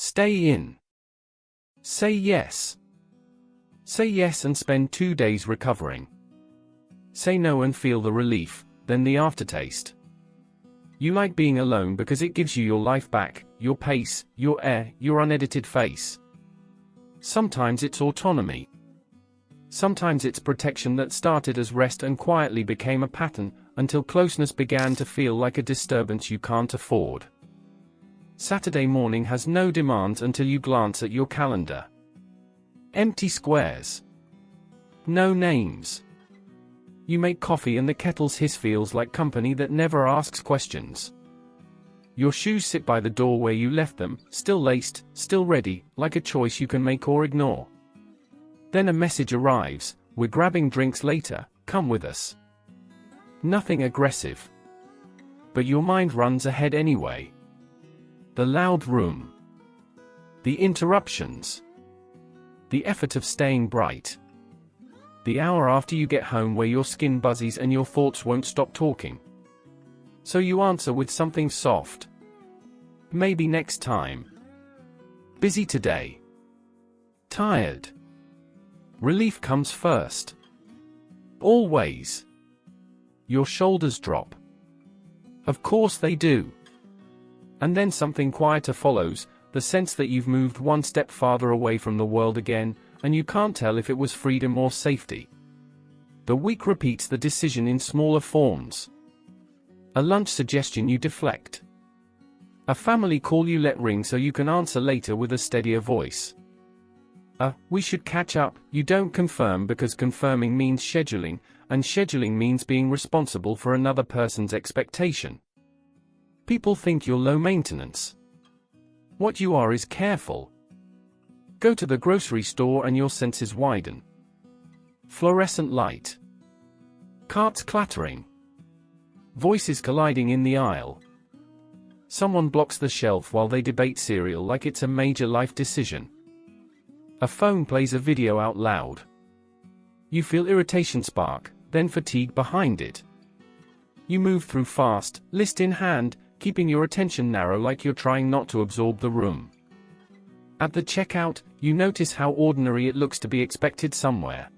Stay in. Say yes. Say yes and spend 2 days recovering. Say no and feel the relief, then the aftertaste. You like being alone because it gives you your life back, your pace, your air, your unedited face. Sometimes it's autonomy. Sometimes it's protection that started as rest and quietly became a pattern, until closeness began to feel like a disturbance you can't afford. Saturday morning has no demands until you glance at your calendar. Empty squares. No names. You make coffee and the kettle's hiss feels like company that never asks questions. Your shoes sit by the door where you left them, still laced, still ready, like a choice you can make or ignore. Then a message arrives, "We're grabbing drinks later, come with us." Nothing aggressive. But your mind runs ahead anyway. The loud room. The interruptions. The effort of staying bright. The hour after you get home where your skin buzzies and your thoughts won't stop talking. So you answer with something soft. Maybe next time. Busy today. Tired. Relief comes first. Always. Your shoulders drop. Of course they do. And then something quieter follows, the sense that you've moved one step farther away from the world again, and you can't tell if it was freedom or safety. The week repeats the decision in smaller forms. A lunch suggestion you deflect. A family call you let ring so you can answer later with a steadier voice. We should catch up, you don't confirm because confirming means scheduling, and scheduling means being responsible for another person's expectation. People think you're low maintenance. What you are is careful. Go to the grocery store and your senses widen. Fluorescent light. Carts clattering. Voices colliding in the aisle. Someone blocks the shelf while they debate cereal like it's a major life decision. A phone plays a video out loud. You feel irritation spark, then fatigue behind it. You move through fast, list in hand, keeping your attention narrow like you're trying not to absorb the room. At the checkout, you notice how ordinary it looks to be expected somewhere.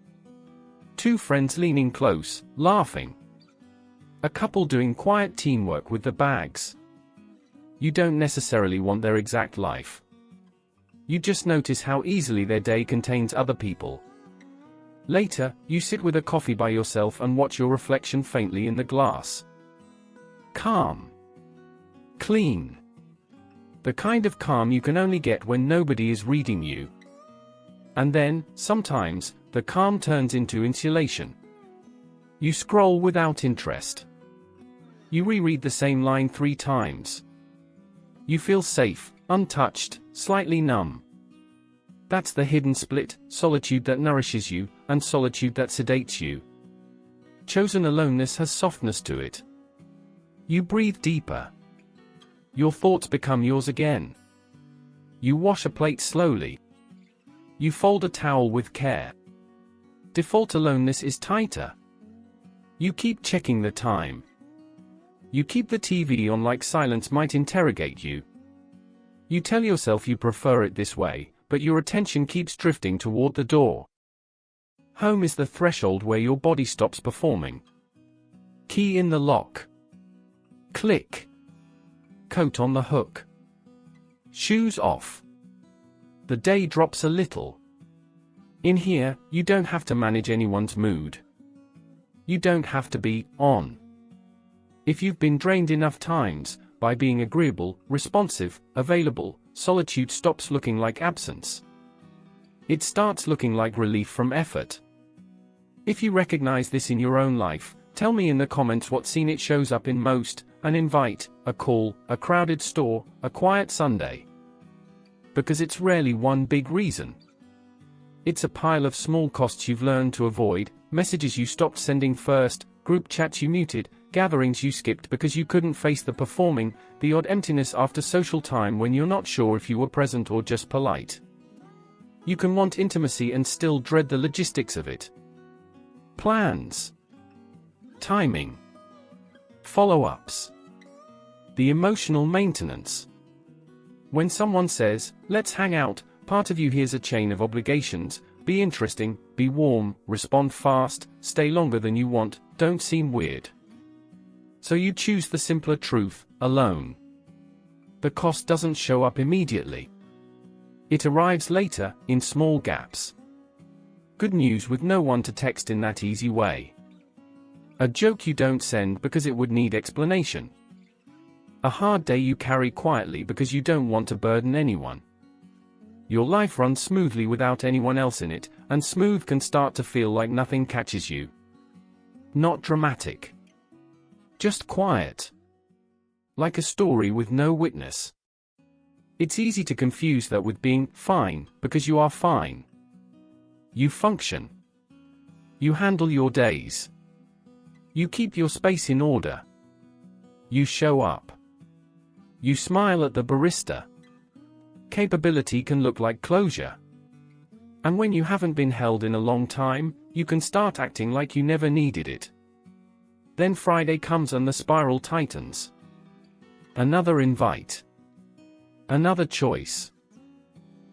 Two friends leaning close, laughing. A couple doing quiet teamwork with the bags. You don't necessarily want their exact life. You just notice how easily their day contains other people. Later, you sit with a coffee by yourself and watch your reflection faintly in the glass. Calm. Clean. The kind of calm you can only get when nobody is reading you. And then, sometimes, the calm turns into insulation. You scroll without interest. You reread the same line 3 times. You feel safe, untouched, slightly numb. That's the hidden split, solitude that nourishes you, and solitude that sedates you. Chosen aloneness has softness to it. You breathe deeper. Your thoughts become yours again. You wash a plate slowly. You fold a towel with care. Default aloneness is tighter. You keep checking the time. You keep the TV on like silence might interrogate you. You tell yourself you prefer it this way, but your attention keeps drifting toward the door. Home is the threshold where your body stops performing. Key in the lock. Click. Coat on the hook. Shoes off. The day drops a little. In here, you don't have to manage anyone's mood. You don't have to be on. If you've been drained enough times, by being agreeable, responsive, available, solitude stops looking like absence. It starts looking like relief from effort. If you recognize this in your own life, tell me in the comments what scene it shows up in most: an invite, a call, a crowded store, a quiet Sunday. Because it's rarely one big reason. It's a pile of small costs you've learned to avoid, messages you stopped sending first, group chats you muted, gatherings you skipped because you couldn't face the performing, the odd emptiness after social time when you're not sure if you were present or just polite. You can want intimacy and still dread the logistics of it. Plans. Timing. Follow-ups. The emotional maintenance. When someone says, "Let's hang out," part of you hears a chain of obligations: be interesting, be warm, respond fast, stay longer than you want, don't seem weird. So you choose the simpler truth: alone. The cost doesn't show up immediately. It arrives later, in small gaps. Good news with no one to text in that easy way. A joke you don't send because it would need explanation. A hard day you carry quietly because you don't want to burden anyone. Your life runs smoothly without anyone else in it, and smooth can start to feel like nothing catches you. Not dramatic. Just quiet. Like a story with no witness. It's easy to confuse that with being fine, because you are fine. You function. You handle your days. You keep your space in order. You show up. You smile at the barista. Capability can look like closure. And when you haven't been held in a long time, you can start acting like you never needed it. Then Friday comes and the spiral tightens. Another invite. Another choice.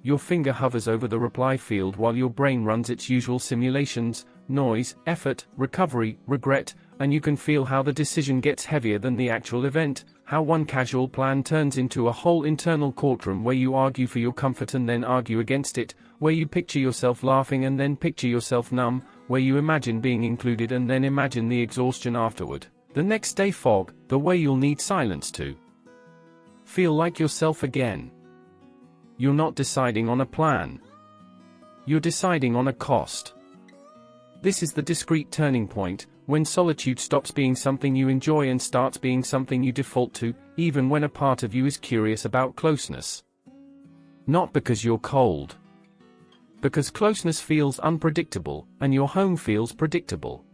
Your finger hovers over the reply field while your brain runs its usual simulations: noise, effort, recovery, regret, and you can feel how the decision gets heavier than the actual event, how one casual plan turns into a whole internal courtroom where you argue for your comfort and then argue against it, where you picture yourself laughing and then picture yourself numb, where you imagine being included and then imagine the exhaustion afterward. The next day fog, the way you'll need silence to feel like yourself again. You're not deciding on a plan. You're deciding on a cost. This is the discrete turning point, when solitude stops being something you enjoy and starts being something you default to, even when a part of you is curious about closeness. Not because you're cold. Because closeness feels unpredictable, and your home feels predictable.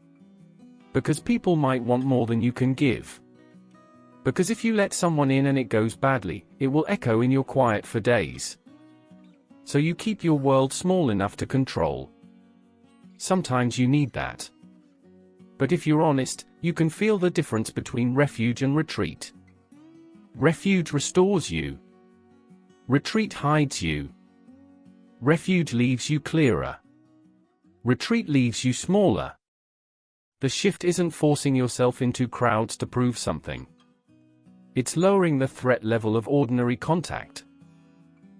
Because people might want more than you can give. Because if you let someone in and it goes badly, it will echo in your quiet for days. So you keep your world small enough to control. Sometimes you need that. But if you're honest, you can feel the difference between refuge and retreat. Refuge restores you. Retreat hides you. Refuge leaves you clearer. Retreat leaves you smaller. The shift isn't forcing yourself into crowds to prove something. It's lowering the threat level of ordinary contact.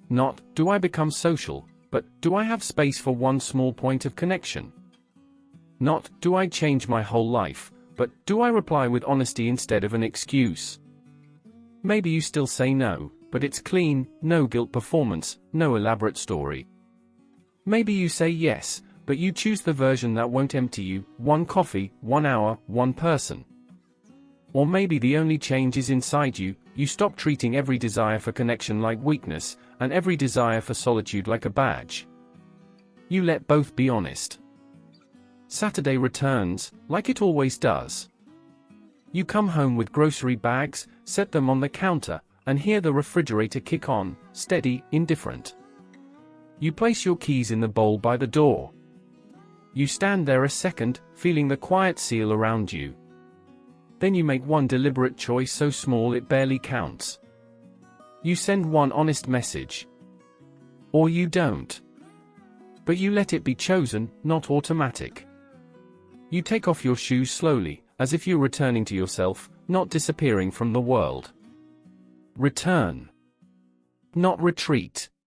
Not, do I become social, but, do I have space for one small point of connection? Not, do I change my whole life, but, do I reply with honesty instead of an excuse? Maybe you still say no, but it's clean, no guilt performance, no elaborate story. Maybe you say yes, but you choose the version that won't empty you: one coffee, 1 hour, one person. Or maybe the only change is inside you: you stop treating every desire for connection like weakness, and every desire for solitude like a badge. You let both be honest. Saturday returns, like it always does. You come home with grocery bags, set them on the counter, and hear the refrigerator kick on, steady, indifferent. You place your keys in the bowl by the door. You stand there a second, feeling the quiet seal around you. Then you make one deliberate choice so small it barely counts. You send one honest message. Or you don't. But you let it be chosen, not automatic. You take off your shoes slowly, as if you're returning to yourself, not disappearing from the world. Return. Not retreat.